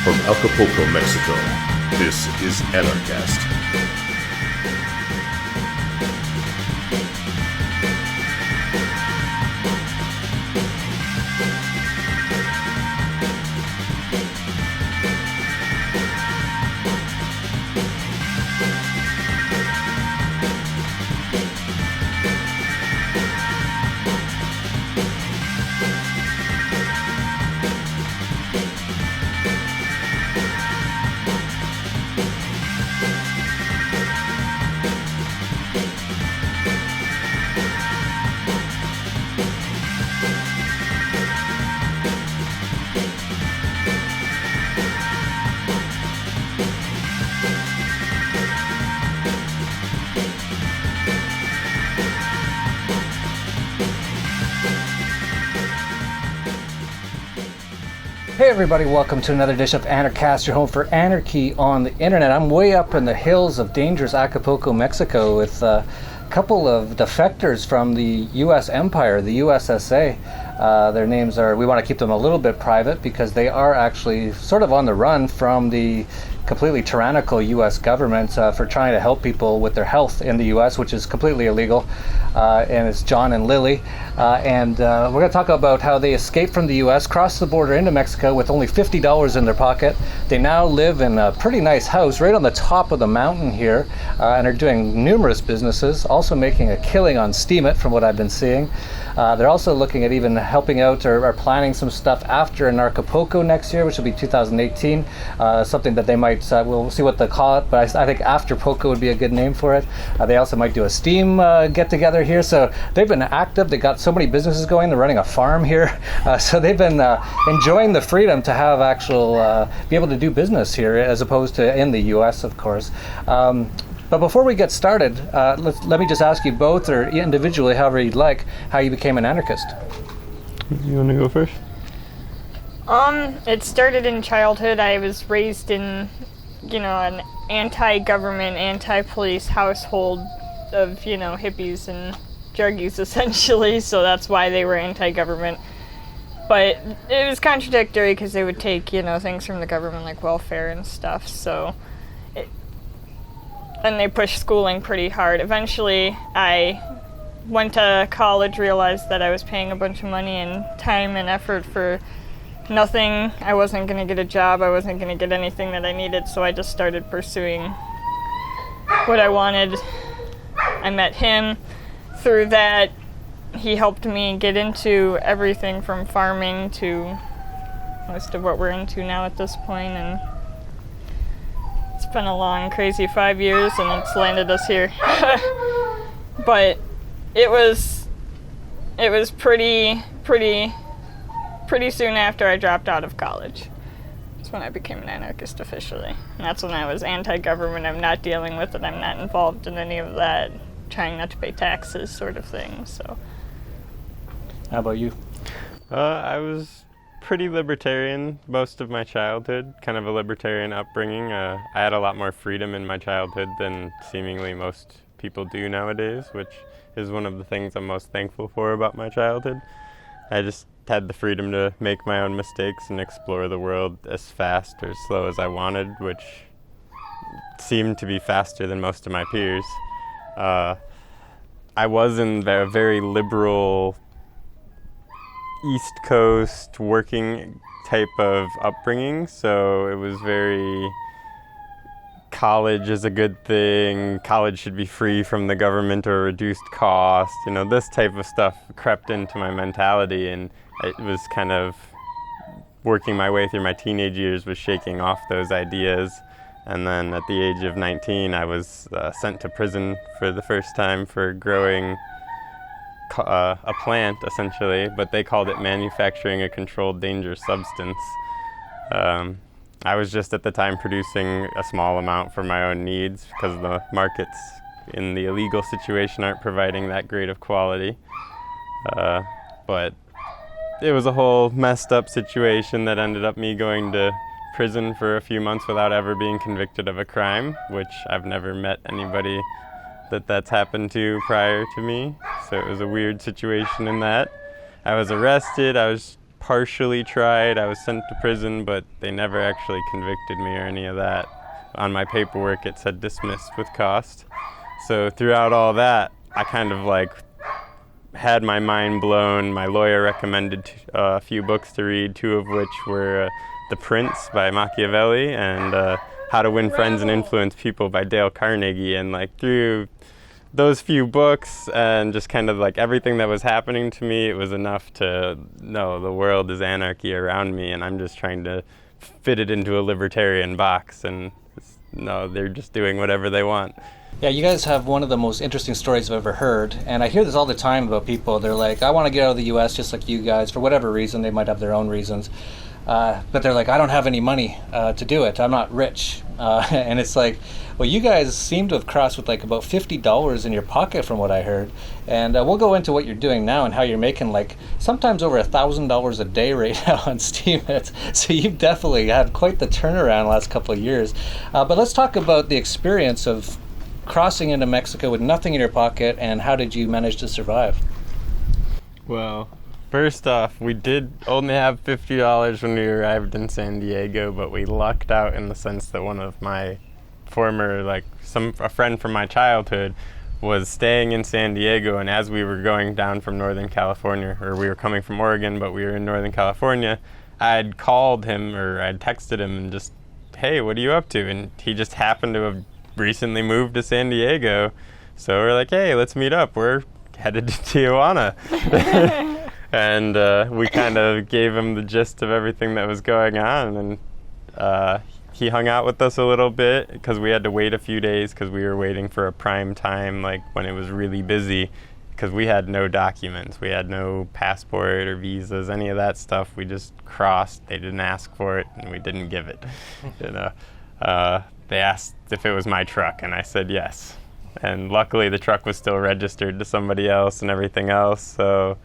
From Acapulco, Mexico, this is Anarchast. Hey everybody, welcome to another edition of Anarchast, your home for anarchy on the internet. I'm way up in the hills of dangerous Acapulco, Mexico with a couple of defectors from the U.S. Empire, the USSA. Their names are, we want to keep them a little bit private because they are actually sort of on the run from the completely tyrannical U.S. government for trying to help people with their health in the U.S., which is completely illegal. And it's John and Lilly. And we're going to talk about how they escaped from the U.S., crossed the border into Mexico with only $50 in their pocket. They now live in a pretty nice house right on the top of the mountain here and are doing numerous businesses, also making a killing on Steemit from what I've been seeing. They're also looking at even helping out or planning some stuff after Anarchapulco next year, which will be 2018. Something that they might, we'll see what they call it, but I think after Polka would be a good name for it. They also might do a Steam get-together here. So they've been active. They got so many businesses going. They're running a farm here. So they've been enjoying the freedom to have actual, be able to do business here as opposed to in the U.S., of course. But before we get started, let me just ask you both, or individually, however you'd like, how you became an anarchist. You want to go first? It started in childhood. I was raised in, an anti-government, anti-police household of, hippies and druggies, essentially, so that's why they were anti-government. But it was contradictory because they would take, things from the government like welfare and stuff, so... And they pushed schooling pretty hard. Eventually, I went to college, realized that I was paying a bunch of money and time and effort for nothing. I wasn't going to get a job. I wasn't going to get anything that I needed, so I just started pursuing what I wanted. I met him. Through that, he helped me get into everything from farming to most of what we're into now at this point, and it's been a long, crazy 5 years, and it's landed us here. But it was pretty soon after I dropped out of college. That's when I became an anarchist officially. And that's when I was anti-government. I'm not dealing with it. I'm not involved in any of that, trying not to pay taxes sort of thing. So. How about you? I was pretty libertarian most of my childhood, kind of a libertarian upbringing. I had a lot more freedom in my childhood than seemingly most people do nowadays, which is one of the things I'm most thankful for about my childhood. I just had the freedom to make my own mistakes and explore the world as fast or slow as I wanted, which seemed to be faster than most of my peers. I was in a very liberal East Coast working type of upbringing, so it was very college is a good thing, college should be free from the government or reduced cost, this type of stuff crept into my mentality, and it was kind of working my way through my teenage years was shaking off those ideas. And then at the age of 19 I was sent to prison for the first time for growing a plant, essentially, but they called it manufacturing a controlled dangerous substance. I was just at the time producing a small amount for my own needs because the markets in the illegal situation aren't providing that great of quality. But it was a whole messed up situation that ended up me going to prison for a few months without ever being convicted of a crime, which I've never met anybody that's happened to prior to me, so it was a weird situation in that. I was arrested, I was partially tried. I was sent to prison, but they never actually convicted me or any of that. On my paperwork, it said dismissed with cost. So throughout all that, I kind of like had my mind blown. My lawyer recommended a few books to read, two of which were The Prince by Machiavelli and How to Win Friends and Influence People by Dale Carnegie. And like through those few books and just kind of like everything that was happening to me, it was enough to know the world is anarchy around me, and I'm just trying to fit it into a libertarian box, and no, they're just doing whatever they want. Yeah, you guys have one of the most interesting stories I've ever heard, and I hear this all the time about people. They're like, I want to get out of the U.S. just like you guys, for whatever reason. They might have their own reasons. But they're like, I don't have any money to do it. I'm not rich. And it's like, well, you guys seem to have crossed with like about $50 in your pocket from what I heard. And we'll go into what you're doing now and how you're making like sometimes over $1,000 a day right now on Steemfest. So you've definitely had quite the turnaround the last couple of years. But let's talk about the experience of crossing into Mexico with nothing in your pocket, and how did you manage to survive? Well, first off, we did only have $50 when we arrived in San Diego, but we lucked out in the sense that one of my former, a friend from my childhood was staying in San Diego, and as we were going down from Northern California, or we were coming from Oregon, but we were in Northern California, I'd called him, or I'd texted him and just, hey, what are you up to? And he just happened to have recently moved to San Diego, so we're like, hey, let's meet up. We're headed to Tijuana. And we kind of gave him the gist of everything that was going on, and he hung out with us a little bit because we had to wait a few days because we were waiting for a prime time, like when it was really busy, because we had no documents. We had no passport or visas, any of that stuff. We just crossed. They didn't ask for it, and we didn't give it. They asked if it was my truck, and I said yes. And luckily the truck was still registered to somebody else and everything else, so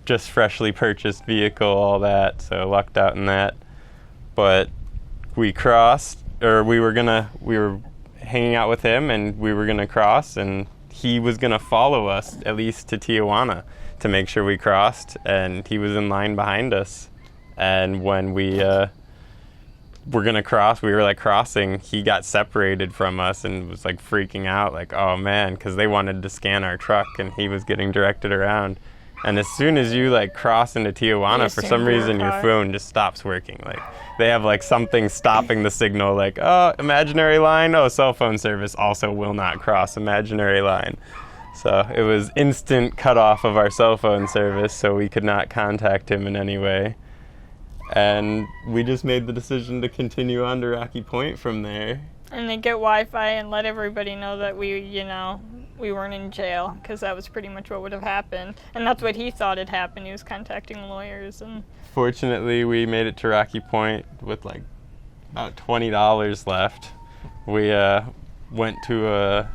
just freshly purchased vehicle, all that, so lucked out in that. But we crossed, or we were hanging out with him, and we were gonna cross, and he was gonna follow us at least to Tijuana to make sure we crossed, and he was in line behind us. And when we were gonna cross, we were like crossing, he got separated from us and was like freaking out, like, oh man, because they wanted to scan our truck and he was getting directed around. And as soon as you like cross into Tijuana, for some reason your phone just stops working. Like they have like something stopping the signal, like, oh, imaginary line, oh, cell phone service also will not cross imaginary line. So it was instant cutoff of our cell phone service, so we could not contact him in any way. And we just made the decision to continue on to Rocky Point from there. And then get Wi-Fi and let everybody know that we weren't in jail, because that was pretty much what would have happened. And that's what he thought had happened. He was contacting lawyers. And fortunately, we made it to Rocky Point with like about $20 left. We went to a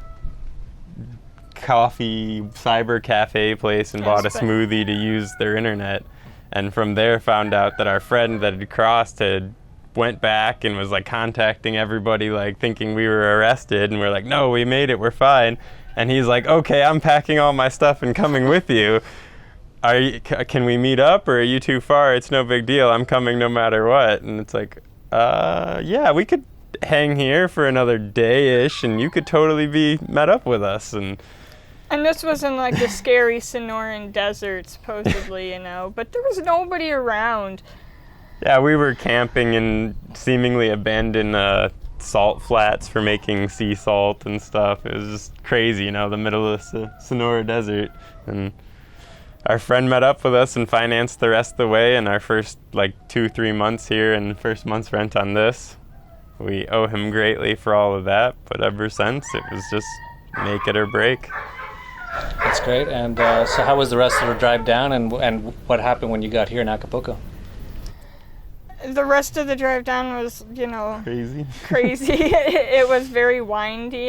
coffee cyber cafe place and bought a smoothie to use their internet. And from there found out that our friend that had crossed had went back and was like contacting everybody, like thinking we were arrested, and we're like, no, we made it, we're fine. And he's like, okay, I'm packing all my stuff and coming with you. Can we meet up, or are you too far? It's no big deal, I'm coming no matter what. And it's like, yeah, we could hang here for another day-ish and you could totally be met up with us. And this was in like the scary Sonoran desert, supposedly, but there was nobody around. Yeah, we were camping in seemingly abandoned salt flats for making sea salt and stuff. It was just crazy, the middle of the Sonora desert. And our friend met up with us and financed the rest of the way, and our first 2-3 months here and first month's rent on this. We owe him greatly for all of that, but ever since it was just make it or break. That's great. And so how was the rest of the drive down, and what happened when you got here in Acapulco? The rest of the drive down was, crazy. It was very windy.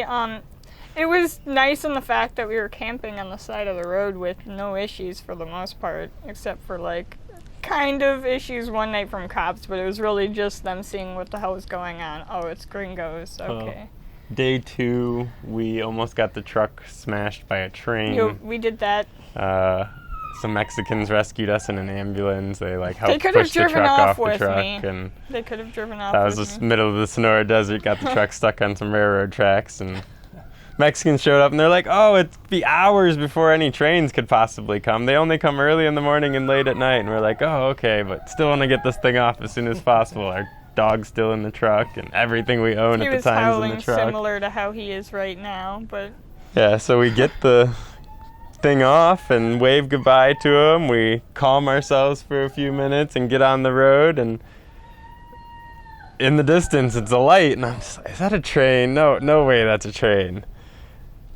It was nice in the fact that we were camping on the side of the road with no issues for the most part, except for kind of issues one night from cops, but it was really just them seeing what the hell was going on. Oh, it's gringos. Okay. Day 2, we almost got the truck smashed by a train. We did that. some Mexicans rescued us in an ambulance. They like They helped could have push the driven truck off off the with truck, me. and They could have driven off that was with just me. middle of the Sonora Desert. Got the truck stuck on some railroad tracks, and Mexicans showed up, and they're like, "Oh, it'd be hours before any trains could possibly come. They only come early in the morning and late at night." And we're like, "Oh, okay, but still want to get this thing off as soon as possible." Our dog's still in the truck, and everything we own He at the was time is in howling the truck. similar to how he is right now, but Yeah, so we get the thing off and wave goodbye to him. We calm ourselves for a few minutes and get on the road, and in the distance it's a light, and I'm just like, is that a train? No way that's a train.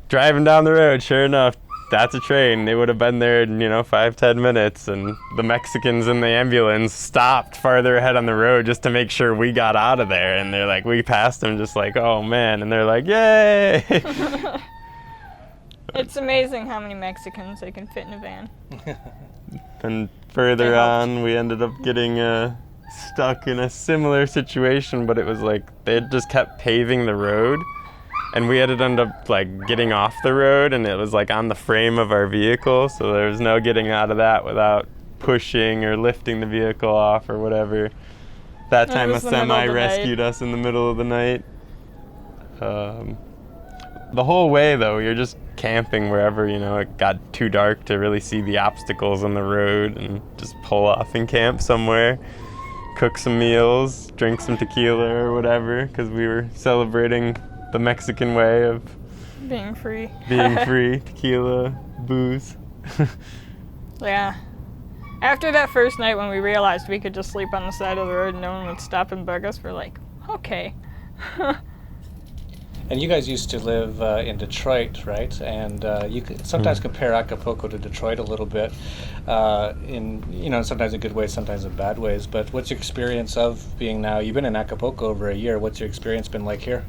Driving down the road, sure enough, that's a train. They would have been there in, 5-10 minutes, and the Mexicans in the ambulance stopped farther ahead on the road just to make sure we got out of there, and they're like, we passed them just like, oh man, and they're like, yay! it's amazing how many Mexicans they can fit in a van. And further on, we ended up getting stuck in a similar situation, but it was like they had just kept paving the road, and we had to end up like getting off the road, and it was like on the frame of our vehicle, so there was no getting out of that without pushing or lifting the vehicle off or whatever. That time a semi rescued us in the middle of the night. The whole way though, you're just camping wherever, it got too dark to really see the obstacles on the road, and just pull off and camp somewhere, cook some meals, drink some tequila or whatever, because we were celebrating the Mexican way of Being free. tequila, booze. Yeah. After that first night when we realized we could just sleep on the side of the road and no one would stop and bug us, we're like, okay. And you guys used to live in Detroit, right? And you could sometimes compare Acapulco to Detroit a little bit, in sometimes in good ways, sometimes in bad ways. But what's your experience of being now? You've been in Acapulco over a year. What's your experience been like here?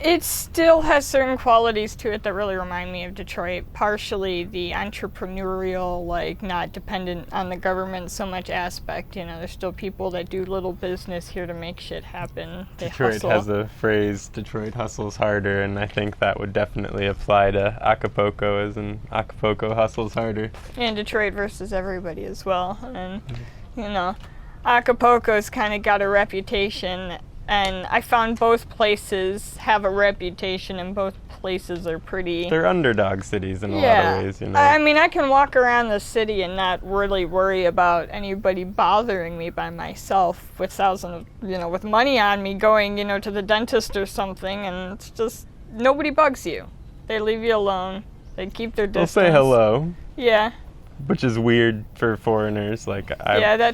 It still has certain qualities to it that really remind me of Detroit. Partially the entrepreneurial, not dependent on the government so much aspect. There's still people that do little business here to make shit happen. They Detroit hustle. has a phrase, Detroit hustles harder, and I think that would definitely apply to Acapulco, as in Acapulco hustles harder. And Detroit versus everybody as well. And, Acapulco's kind of got a reputation. And I found both places have a reputation, and both places are pretty... They're underdog cities in a lot of ways, I mean, I can walk around the city and not really worry about anybody bothering me by myself with money on me going, to the dentist or something, and it's just, nobody bugs you. They leave you alone. They keep their distance. They'll say hello. Yeah. Which is weird for foreigners. That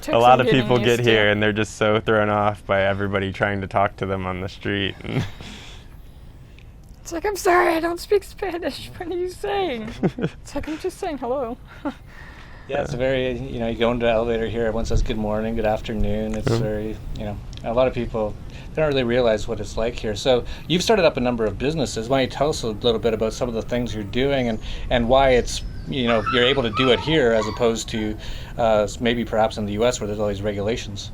took a lot some of people getting get used here to. and they're just so thrown off by everybody trying to talk to them on the street. It's like, I'm sorry, I don't speak Spanish. What are you saying? It's like, I'm just saying hello. Yeah, it's a very, you go into the elevator here, everyone says good morning, good afternoon. It's very, a lot of people don't really realize what it's like here. So you've started up a number of businesses. Why don't you tell us a little bit about some of the things you're doing and why it's, you're able to do it here as opposed to maybe perhaps in the U.S. where there's all these regulations.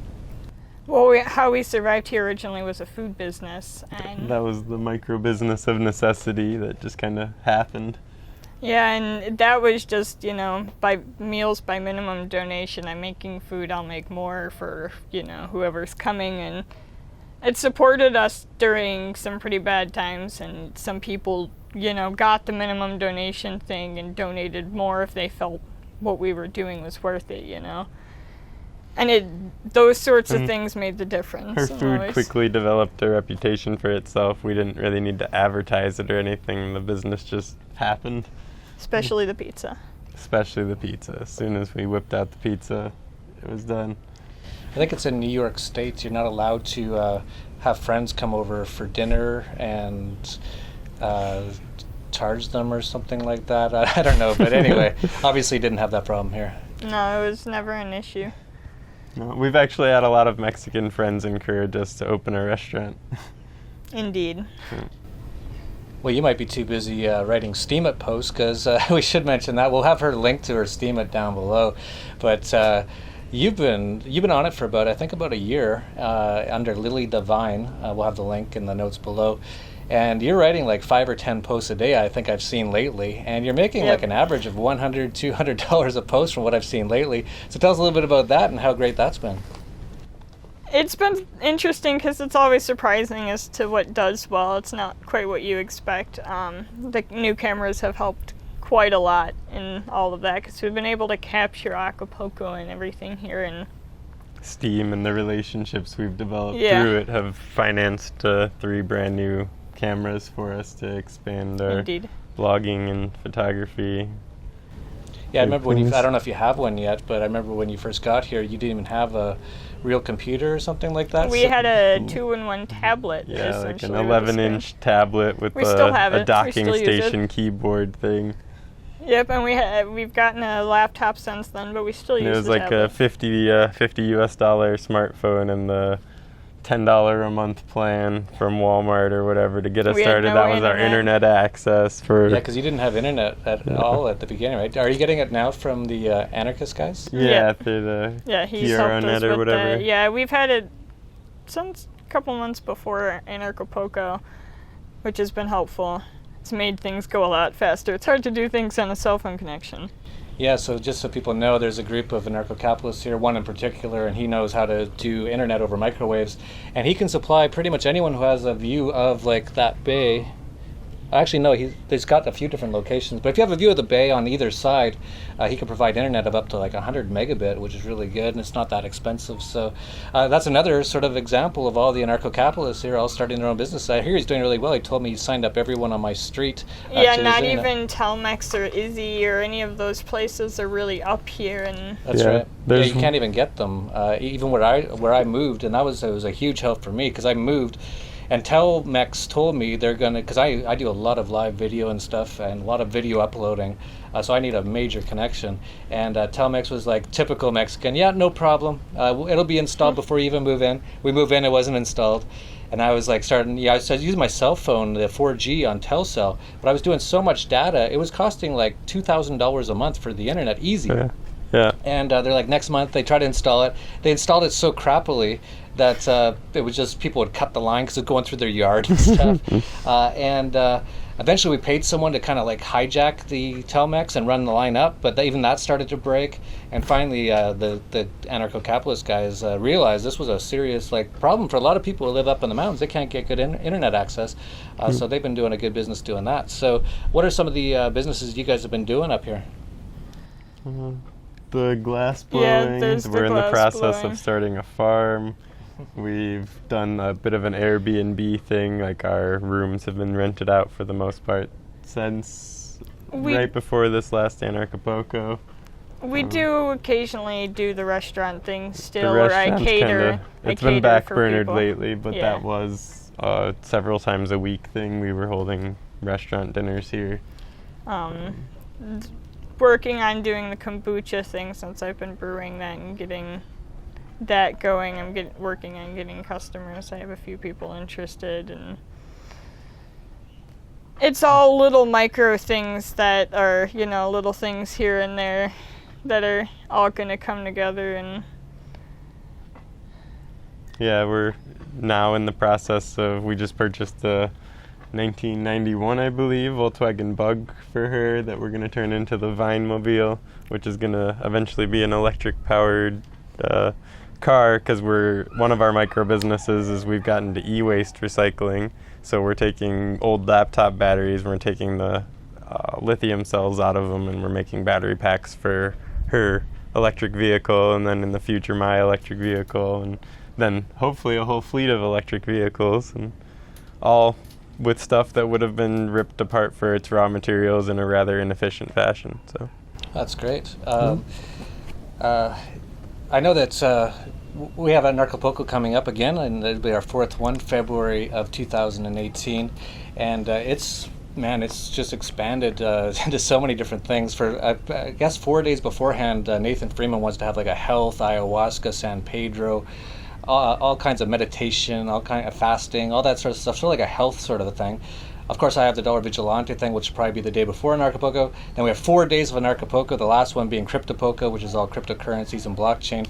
Well, how we survived here originally was a food business. And That was the micro business of necessity that just kind of happened. yeah, and that was just, by meals by minimum donation. I'm making food, I'll make more for, whoever's coming. And it supported us during some pretty bad times, and some people got the minimum donation thing and donated more if they felt what we were doing was worth it, And those sorts of things made the difference. Her food quickly developed a reputation for itself. We didn't really need to advertise it or anything. The business just happened. Especially the pizza. Especially the pizza. As soon as we whipped out the pizza, it was done. I think it's in New York State. You're not allowed to have friends come over for dinner and charge them or something like that. I don't know, but anyway, obviously didn't have that problem here. No, it was never an issue. No, we've actually had a lot of Mexican friends encourage us to open a restaurant. Indeed. Well, you might be too busy writing Steemit posts, because we should mention that. We'll have her link to her Steemit down below. But you've been on it for about a year under Lily Divine. We'll have the link in the notes below. And you're writing like 5 or 10 posts a day, I think I've seen lately. And you're making like an average of $100, $200 a post from what I've seen lately. So tell us a little bit about that and how great that's been. It's been interesting because it's always surprising as to what does well. It's not quite what you expect. The new cameras have helped quite a lot in all of that because we've been able to capture Acapulco and everything here. And Steam and the relationships we've developed through it have financed 3 brand new cameras for us to expand our blogging and photography. Yeah, I remember when I don't know if you have one yet, but I remember when you first got here, you didn't even have a real computer or something like that? We had a 2-in-1 tablet. Yeah, like an 11-inch tablet with a docking station keyboard thing. Yep, and we've gotten a laptop since then, but we still use it. It was like a $50 smartphone and the $10 a month plan from Walmart or whatever to get us started. That was our internet access for. Yeah, because you didn't have internet at all at the beginning, right? Are you getting it now from the Anarchist guys? Yeah, through the Guero Net or whatever. Yeah, we've had it since a couple months before Anarchapulco, which has been helpful. It's made things go a lot faster. It's hard to do things on a cell phone connection. Yeah, so just so people know, there's a group of anarcho-capitalists here, one in particular, and he knows how to do internet over microwaves. And he can supply pretty much anyone who has a view of, like, that bay. Actually, no, he's got a few different locations. But if you have a view of the bay on either side, he can provide internet of up to like 100 megabit, which is really good, and it's not that expensive. So that's another sort of example of all the anarcho-capitalists here all starting their own business. I hear he's doing really well. He told me he signed up everyone on my street. Yeah, not even Telmex or Izzy or any of those places are really up here. And that's right. Yeah, you can't even get them. Even where I moved, and it was a huge help for me because I moved. And Telmex told me they're going to, because I do a lot of live video and stuff and a lot of video uploading, so I need a major connection. And Telmex was like, typical Mexican, yeah, no problem. It'll be installed before you even move in. We move in, it wasn't installed. And I was like I was using my cell phone, the 4G on Telcel, but I was doing so much data, it was costing like $2,000 a month for the internet, easy. Yeah. And they're like, next month they try to install it. They installed it so crappily that it was just people would cut the line because it was going through their yard and stuff. And eventually we paid someone to kind of like hijack the Telmex and run the line up, but even that started to break. And finally the anarcho-capitalist guys realized this was a serious problem for a lot of people who live up in the mountains. They can't get good internet access, so they've been doing a good business doing that. So what are some of the businesses you guys have been doing up here? The glass blowing. We're in the process blowing. of starting a farm. We've done a bit of an Airbnb thing, like our rooms have been rented out for the most part since right before this last Anarchapulco. We do occasionally do the restaurant thing still, where I cater. It's been backburnered lately, but that was several times a week thing. We were holding restaurant dinners here. Working on doing the kombucha thing since I've been brewing that and getting that going. I'm working on getting customers. I have a few people interested, and it's all little micro things that are, little things here and there that are all going to come together. And yeah, we're now in the process of, we just purchased the 1991, I believe, Volkswagen Bug for her that we're going to turn into the Vinemobile, which is going to eventually be an electric-powered car, because one of our micro businesses is we've gotten to eWaste recycling. So we're taking old laptop batteries, we're taking the lithium cells out of them, and we're making battery packs for her electric vehicle, and then in the future my electric vehicle, and then hopefully a whole fleet of electric vehicles, and all with stuff that would have been ripped apart for its raw materials in a rather inefficient fashion. So that's great. I know that we have Anarchapulco coming up again, and it'll be our 4th one, February of 2018, and it's just expanded into so many different things. For I guess 4 days beforehand, Nathan Freeman wants to have like a health, ayahuasca, San Pedro, all kinds of meditation, all kind of fasting, all that sort of stuff, sort of like a health sort of a thing. Of course, I have the Dollar Vigilante thing, which will probably be the day before Anarchapulco. Then we have 4 days of Anarchapulco, the last one being Cryptopulco, which is all cryptocurrencies and blockchain.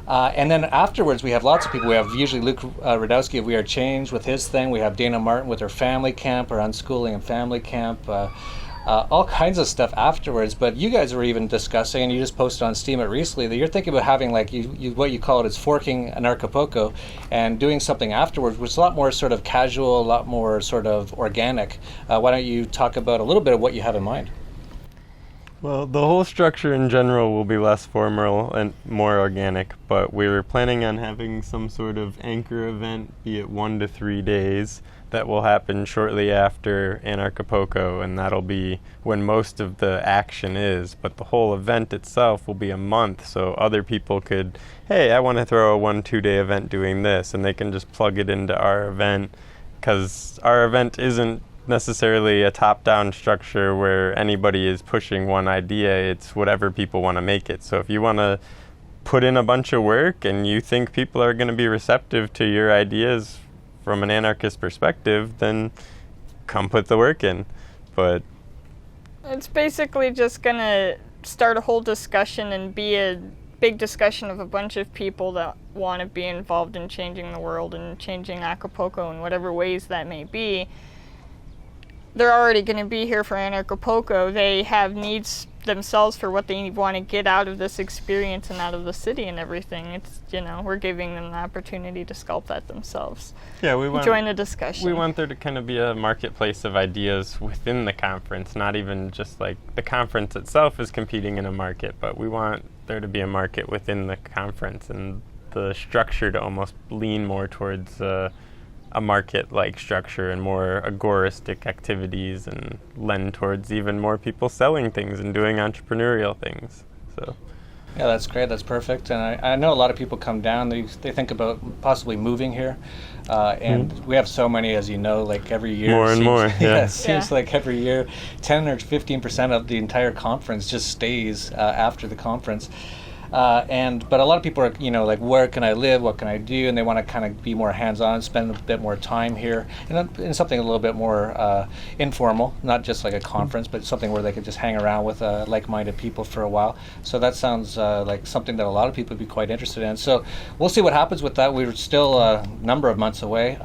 And then afterwards, we have lots of people. We have usually Luke Radowski of We Are Change with his thing. We have Dana Martin with her family camp, her unschooling and family camp. All kinds of stuff afterwards. But you guys were even discussing, and you just posted on Steam it recently, that you're thinking about having like what you call it is forking Anarchapulco and doing something afterwards, which is a lot more sort of casual, a lot more sort of organic. Why don't you talk about a little bit of what you have in mind? Well, the whole structure in general will be less formal and more organic, but we were planning on having some sort of anchor event, be it 1 to 3 days, that will happen shortly after Anarchapulco, and that'll be when most of the action is. But the whole event itself will be a month, so other people could, hey, I want to throw a 1-2 day event doing this, and they can just plug it into our event, because our event isn't necessarily a top-down structure where anybody is pushing one idea. It's whatever people want to make it. So if you want to put in a bunch of work and you think people are going to be receptive to your ideas from an anarchist perspective, then come put the work in. But it's basically just going to start a whole discussion and be a big discussion of a bunch of people that want to be involved in changing the world and changing Acapulco in whatever ways that may be. They're already going to be here for Anarchapulco. They have needs themselves for what they want to get out of this experience and out of the city and everything. It's, we're giving them the opportunity to sculpt that themselves. Yeah, we want join the discussion. We want there to kind of be a marketplace of ideas within the conference, not even just like the conference itself is competing in a market, but we want there to be a market within the conference and the structure to almost lean more towards a market-like structure and more agoristic activities and lend towards even more people selling things and doing entrepreneurial things. So, yeah, that's great. That's perfect. And I know a lot of people come down. They think about possibly moving here, and we have so many, as you know, like every year. More and more. Yeah, it seems like every year, 10 or 15% of the entire conference just stays after the conference. But a lot of people are, like, where can I live? What can I do? And they want to kind of be more hands-on, spend a bit more time here, and in something a little bit more informal, not just like a conference, but something where they could just hang around with like-minded people for a while. So that sounds like something that a lot of people would be quite interested in. So we'll see what happens with that. We're still a number of months away.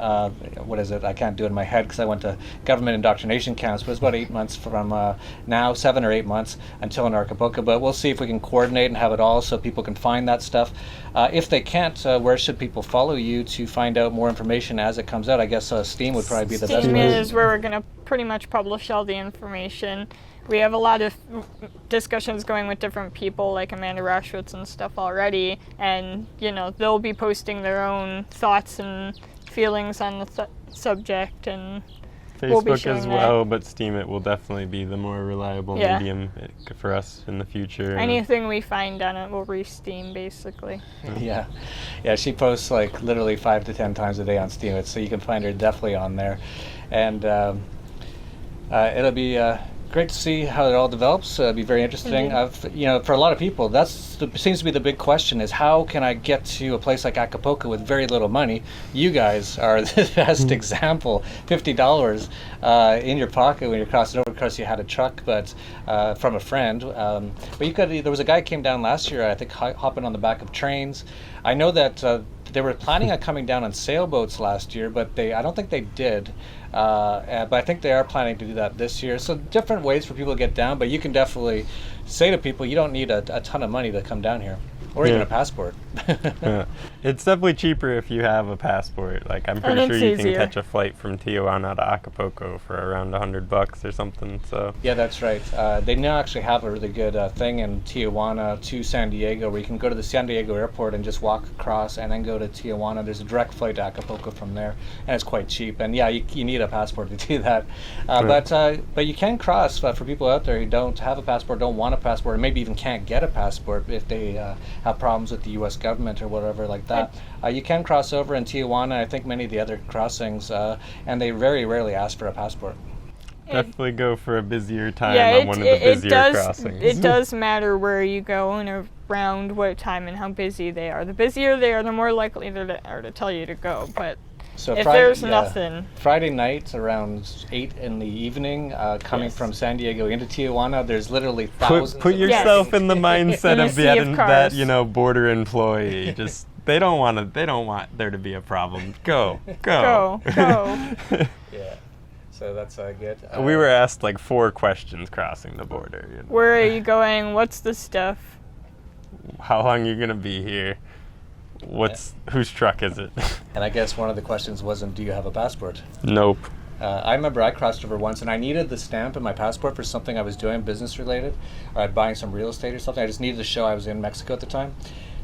What is it? I can't do it in my head because I went to government indoctrination camps, but it's about 8 months from now, 7 or 8 months until Anarchapulco. But we'll see if we can coordinate and have it all so people can find that stuff. If they can't, where should people follow you to find out more information as it comes out? I guess Steam would probably be the best Steam place. is where we're going to pretty much publish all the information. We have a lot of discussions going with different people like Amanda Rashwitz and stuff already, and they'll be posting their own thoughts and feelings on the subject, and we'll be Facebook as sharing well, that. but Steam it will definitely be the more reliable medium for us in the future. Anything we find on it will re-Steam, basically. Yeah, she posts like literally 5 to 10 times a day on Steam, so you can find her definitely on there, and it'll be great to see how it all develops. It'll be very interesting. For a lot of people, seems to be the big question: is how can I get to a place like Acapulco with very little money? You guys are the best example. $50 in your pocket when you're crossing over. Of course, you had a truck, but from a friend. But there was a guy who came down last year, I think, hopping on the back of trains. I know that they were planning on coming down on sailboats last year, but I don't think they did. But I think they are planning to do that this year. So different ways for people to get down, but you can definitely say to people you don't need a ton of money to come down here, or even a passport. It's definitely cheaper if you have a passport. Like, I'm pretty sure you can catch a flight from Tijuana to Acapulco for around $100 or something. So yeah, that's right. They now actually have a really good thing in Tijuana to San Diego, where you can go to the San Diego airport and just walk across and then go to Tijuana. There's a direct flight to Acapulco from there, and it's quite cheap. And yeah, you need a passport to do that. But you can cross for people out there who don't have a passport, don't want a passport, or maybe even can't get a passport if they have problems with the U.S. government or whatever like that. You can cross over in Tijuana. I think many of the other crossings, and they very rarely ask for a passport. Definitely go for a busier time on one of the busier crossings. It does matter where you go and around what time and how busy they are. The busier they are, the more likely they are to tell you to go. But So if there's nothing. Friday night around 8 in the evening, coming from San Diego into Tijuana, there's literally thousands. Put yourself in the mindset In a of sea of that cars. border employee. Just they don't want there to be a problem. Go. Go. Yeah. So that's good. We were asked like 4 questions crossing the border. Where are you going? What's the stuff? How long are you gonna be here? Whose truck is it? And I guess one of the questions wasn't, do you have a passport? Nope. I remember I crossed over once, and I needed the stamp in my passport for something I was doing business related, or buying some real estate or something. I just needed to show I was in Mexico at the time.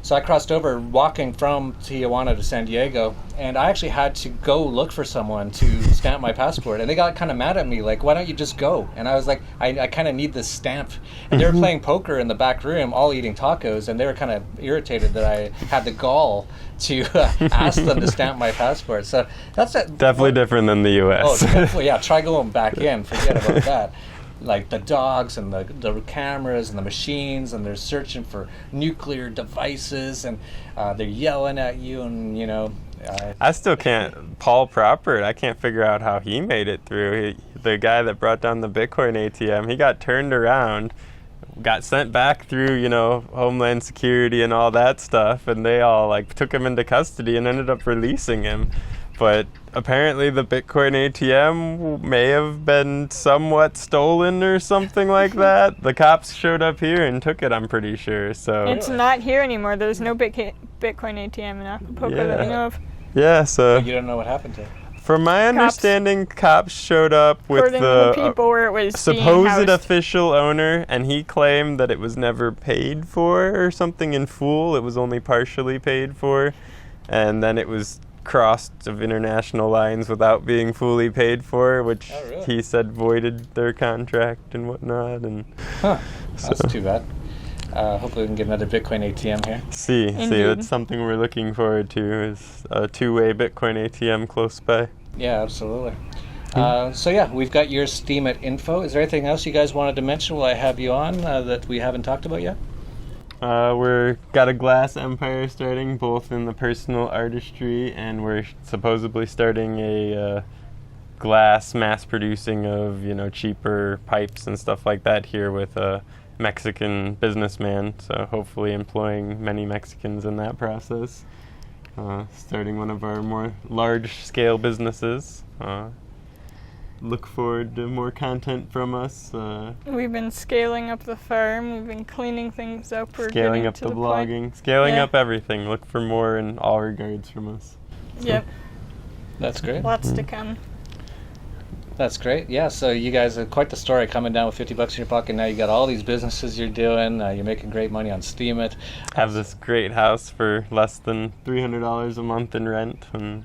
So I crossed over walking from Tijuana to San Diego, and I actually had to go look for someone to stamp my passport. And they got kind of mad at me, like, why don't you just go? And I was like, I kind of need this stamp. And they were playing poker in the back room, all eating tacos, and they were kind of irritated that I had the gall to ask them to stamp my passport. So that's definitely different than the U.S. Oh, definitely, yeah. Try going back in. Forget about that. Like the dogs and the cameras and the machines, and they're searching for nuclear devices, and they're yelling at you, and I still can't. Paul Proper, I can't figure out how he made it through. The guy that brought down the Bitcoin ATM, he got turned around, got sent back through, Homeland Security and all that stuff, and they all took him into custody and ended up releasing him. But apparently the Bitcoin ATM may have been somewhat stolen or something like that. The cops showed up here and took it, I'm pretty sure. So It's not here anymore. There's no Bitcoin ATM in Acapulco that I know of. Yeah, so you don't know what happened to it. From my understanding, cops showed up with According to the people where it was supposed official owner, and he claimed that it was never paid for or something in full. It was only partially paid for, and then it was crossed of international lines without being fully paid for, which he said voided their contract and whatnot. And that's too bad. Hopefully we can get another Bitcoin ATM here. See, that's something we're looking forward to, is a 2-way Bitcoin ATM close by. Yeah, absolutely. So we've got your Steemit info. Is there anything else you guys wanted to mention while I have you on that we haven't talked about yet? We're got a glass empire starting, both in the personal artistry, and we're supposedly starting a glass mass producing of cheaper pipes and stuff like that here with a Mexican businessman. So hopefully employing many Mexicans in that process. Starting one of our more large scale businesses. Look forward to more content from us. We've been scaling up the farm. We've been cleaning things up. We're scaling up to the blogging. Point. Scaling up everything. Look for more in all regards from us. Yep. That's great. Lots to come. That's great. Yeah, so you guys are quite the story, coming down with $50 in your pocket. Now you got all these businesses you're doing. You're making great money on Steemit. Have this great house for less than $300 a month in rent. And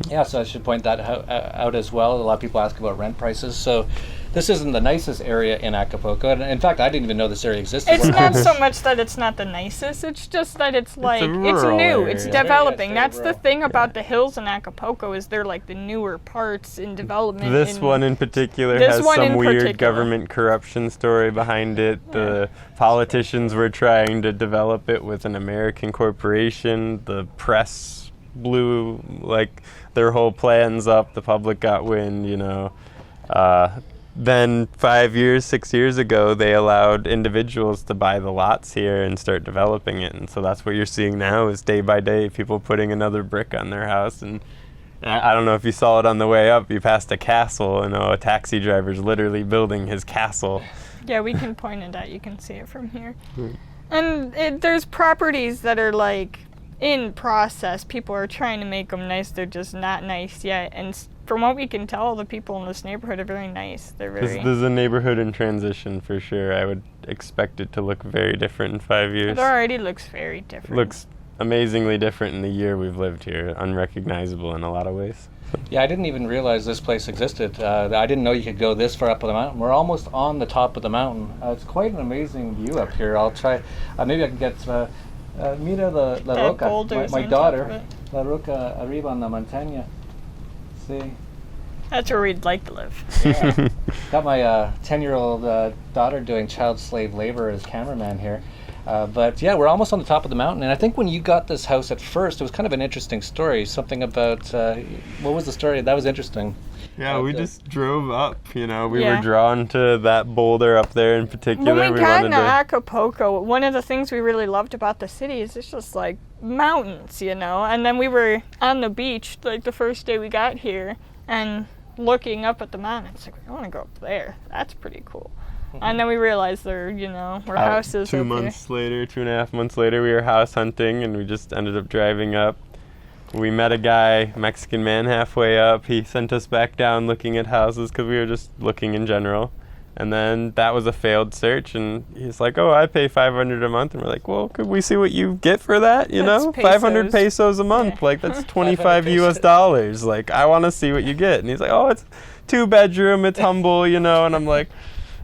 yeah, so I should point that out as well. A lot of people ask about rent prices. So this isn't the nicest area in Acapulco. And in fact, I didn't even know this area existed. It's not so much that it's not the nicest. It's just that it's new. Area. It's developing. That's the thing about the hills in Acapulco, is they're like the newer parts in development. This one in particular has some weird government corruption story behind it. Yeah. The politicians were trying to develop it with an American corporation. The press blew their whole plans up. The public got wind, Then 6 years ago, they allowed individuals to buy the lots here and start developing it. And so that's what you're seeing now, is day by day people putting another brick on their house. And I don't know if you saw it on the way up. You passed a castle, and a taxi driver's literally building his castle. Yeah, we can point it out. You can see it from here. And there's properties that are in process. People are trying to make them nice. They're just not nice yet. And from what we can tell, the people in this neighborhood are very nice. They're very... This is a neighborhood in transition for sure. I would expect it to look very different in 5 years. It already looks very different. Looks amazingly different in the year we've lived here. Unrecognizable in a lot of ways. Yeah, I didn't even realize this place existed. I didn't know you could go this far up on the mountain. We're almost on the top of the mountain. It's quite an amazing view up here. I'll try... maybe I can get... mira la roca, my daughter. La roca arriba en la montaña. See? That's where we'd like to live. Yeah. Got my 10-year-old daughter doing child slave labor as cameraman here. But yeah, we're almost on the top of the mountain. And I think when you got this house at first, it was kind of an interesting story. Something about, what was the story? That was interesting. Yeah, we just drove up, we were drawn to that boulder up there in particular. When we got into Acapulco, one of the things we really loved about the city is it's just like mountains, and then we were on the beach like the first day we got here and looking up at the mountains, like, I want to go up there. That's pretty cool. And then we realized there, were houses 2.5 months later, we were house hunting and we just ended up driving up. We met a guy, Mexican man, halfway up. He sent us back down looking at houses because we were just looking in general. And then that was a failed search, and he's like, oh, I pay $500 a month. And we're like, well, could we see what you get for that, That's 500 pesos a month. Yeah. Like, that's 25 US dollars. Like, I want to see what you get. And he's like, oh, it's 2-bedroom, it's humble, And I'm like,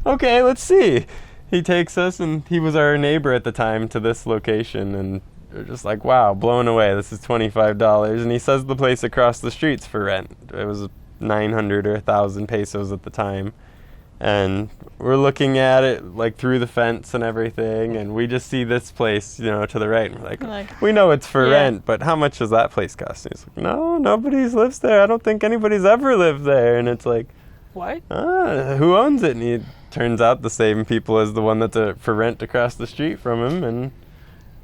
okay, let's see. He takes us, and he was our neighbor at the time, to this location, and we're just like, wow, blown away. This is $25. And he says the place across the street's for rent. It was 900 or 1,000 pesos at the time. And we're looking at it like through the fence and everything, and we just see this place, to the right. And we're like, we know it's for rent, but how much does that place cost? And he's like, no, nobody's lives there. I don't think anybody's ever lived there. And it's like, what? Who owns it? And he turns out the same people as the one that's for rent across the street from him. And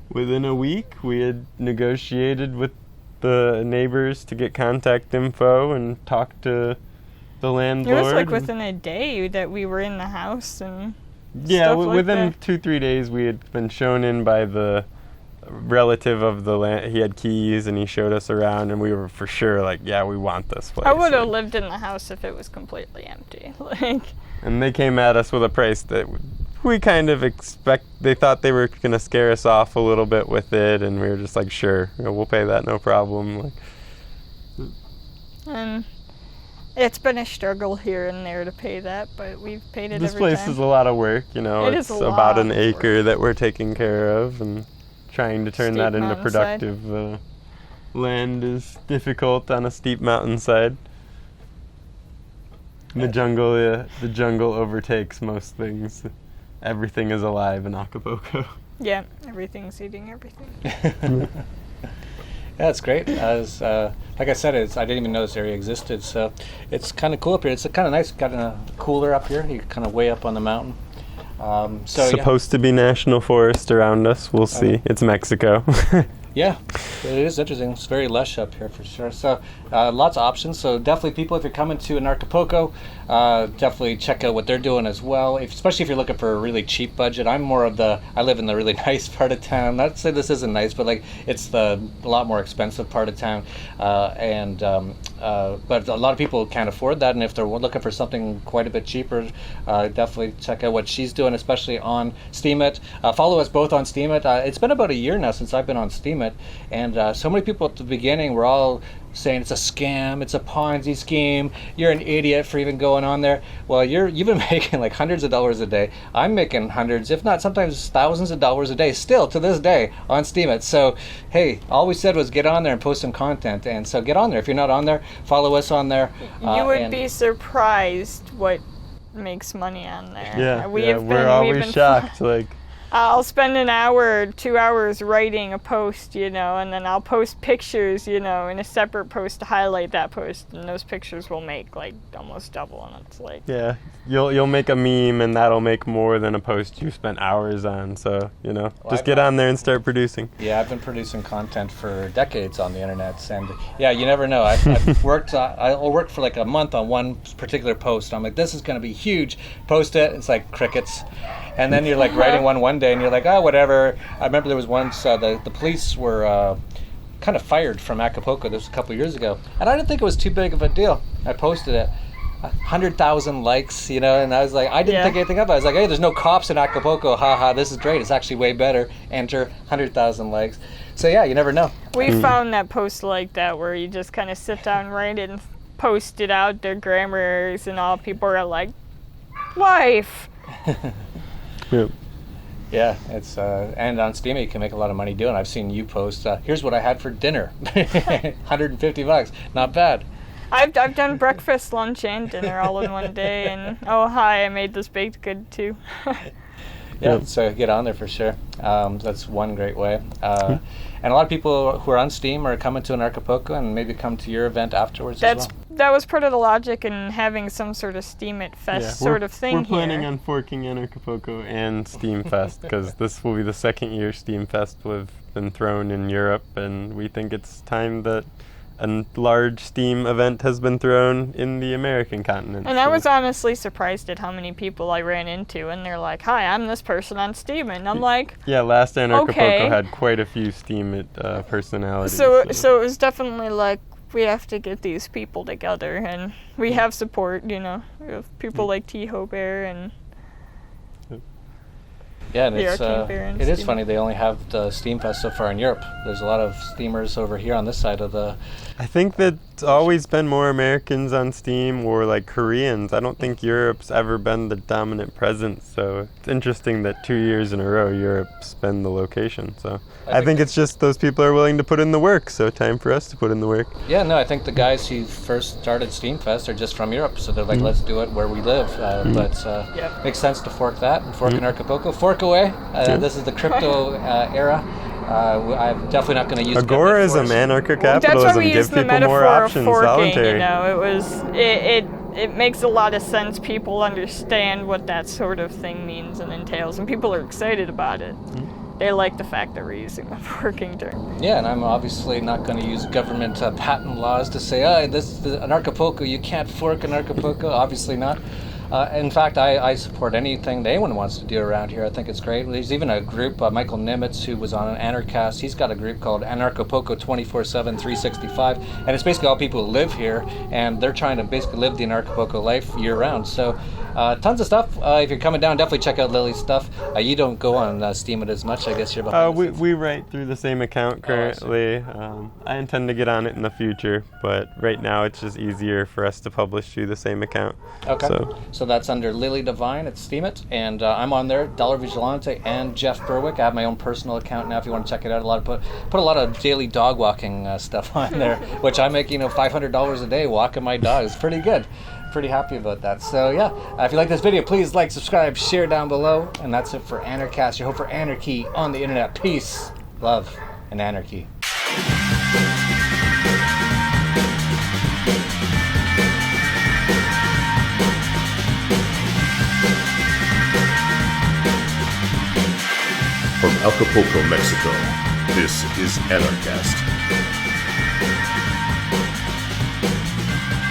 within a week, we had negotiated with the neighbors to get contact info and talk to the landlord. It was like within a day that we were in the house and within 2-3 days we had been shown in by the relative of the land. He had keys and he showed us around, and we were for sure like, yeah, we want this place. I would have lived in the house if it was completely empty. And they came at us with a price that we kind of they thought they were going to scare us off a little bit with it, and we were just like, sure, we'll pay that, no problem. And it's been a struggle here and there to pay that, but we've paid it every time. This place is a lot of work, It's about an acre that we're taking care of, and trying to turn that into productive land is difficult on a steep mountainside. The jungle overtakes most things. Everything is alive in Acapulco. Yeah, everything's eating everything. Yeah, it's great. Like I said, I didn't even know this area existed, so it's kind of cool up here. It's kind of nice. Got a cooler up here. You're kind of way up on the mountain. Supposed to be national forest around us. We'll see. It's Mexico. Yeah, it is interesting. It's very lush up here for sure. So lots of options. So definitely people, if you're coming to Anarchapulco, definitely check out what they're doing as well. Especially if you're looking for a really cheap budget. I live in the really nice part of town. Not to say this isn't nice, but it's the a lot more expensive part of town. But a lot of people can't afford that. And if they're looking for something quite a bit cheaper, definitely check out what she's doing, especially on Steemit. Follow us both on Steemit. It's been about a year now since I've been on Steemit. And so many people at the beginning were all saying it's a scam, it's a Ponzi scheme, you're an idiot for even going on there. Well, you've been making like hundreds of dollars a day. I'm making hundreds, if not sometimes thousands of dollars a day, still to this day on Steemit. So, hey, all we said was get on there and post some content. And so get on there. If you're not on there, follow us on there. You would be surprised what makes money on there. Yeah, we're always shocked. I'll spend an hour, 2 hours writing a post, and then I'll post pictures, in a separate post to highlight that post, and those pictures will make almost double, and it's yeah, you'll make a meme, and that'll make more than a post you spent hours on. So just get on there and start producing. Yeah, I've been producing content for decades on the internet, and yeah, you never know. I've worked. I'll work for like a month on one particular post. I'm like, this is going to be huge. Post it. It's like crickets. And then you're writing one day, and you're like, oh, whatever. I remember there was once the police were kind of fired from Acapulco. This was a couple of years ago, and I didn't think it was too big of a deal. I posted it, 100,000 likes, and I was like, I didn't think anything of it. I was like, hey, there's no cops in Acapulco. Haha, this is great. It's actually way better. Enter 100,000 likes. So yeah, you never know. We found that post like that where you just kind of sit down, write it, and post it out. Their grammar errors and all. People are like, life. Yep. Yeah, it's and on Steemit you can make a lot of money doing. I've seen you post. Here's what I had for dinner, $150, not bad. I've done breakfast, lunch, and dinner all in one day. And oh hi, I made this baked good too. So get on there for sure. That's one great way. And a lot of people who are on Steam are coming to Anarchapulco and maybe come to your event afterwards as well. That was part of the logic in having some sort of Steemfest sort of thing We're planning on forking Anarchapulco and Steemfest because this will be the second year Steemfest have been thrown in Europe, and we think it's time that a large Steam event has been thrown in the American continent. And I was honestly surprised at how many people I ran into, and they're like, "Hi, I'm this person on Steam," and I'm like, yeah, last Anarchapulco okay. had quite a few Steam personalities. So it was definitely like, we have to get these people together, and we have support, you know. We have people like T-Hope Air and Yeah, and it is Steam. funny they only have the Steemfest so far in Europe. There's a lot of steamers over here on this side of the... I think that it's always been more Americans on Steam or like Koreans. I don't think Europe's ever been the dominant presence, so it's interesting that 2 years in a row Europe's been the location. So I think it's just those people are willing to put in the work, so time for us to put in the work. Yeah, no, I think the guys who first started Steemfest are just from Europe, so they're like, let's do it where we live. But makes sense to fork that and fork Anarchapulco. Fork away. This is the crypto era. I'm definitely not going to use Agorism, anarcho-capitalism, that's why we give use the people more metaphor options, of forking, voluntary. you know, it makes a lot of sense. People understand what that sort of thing means and entails, and people are excited about it. They like the fact that we're using the forking term. Yeah, and I'm obviously not going to use government patent laws to say, this is Anarchapulco, you can't fork Anarchapulco. Obviously not. In fact, I support anything that anyone wants to do around here. I think it's great. There's even a group, Michael Nimitz, who was on an Anarchast. He's got a group called Anarchapulco 24/7, 365, and it's basically all people who live here, and they're trying to basically live the Anarchapulco life year-round. So tons of stuff. If you're coming down, definitely check out Lily's stuff. You don't go on Steam it as much, I guess you're behind the scenes. We write through the same account currently. I intend to get on it in the future, but right now it's just easier for us to publish through the same account. Okay. So that's under Lily Divine at Steam It, and I'm on there, Dollar Vigilante and Jeff Berwick. I have my own personal account now if you want to check it out. Put a lot of daily dog walking stuff on there, which I make $500 a day walking my dog. It's pretty good. Pretty happy about that. So yeah, if you like this video, please like, subscribe, share down below, and that's it for Anarchast, your hope for anarchy on the internet. Peace, love, and anarchy. From Acapulco, Mexico, this is Anarchast.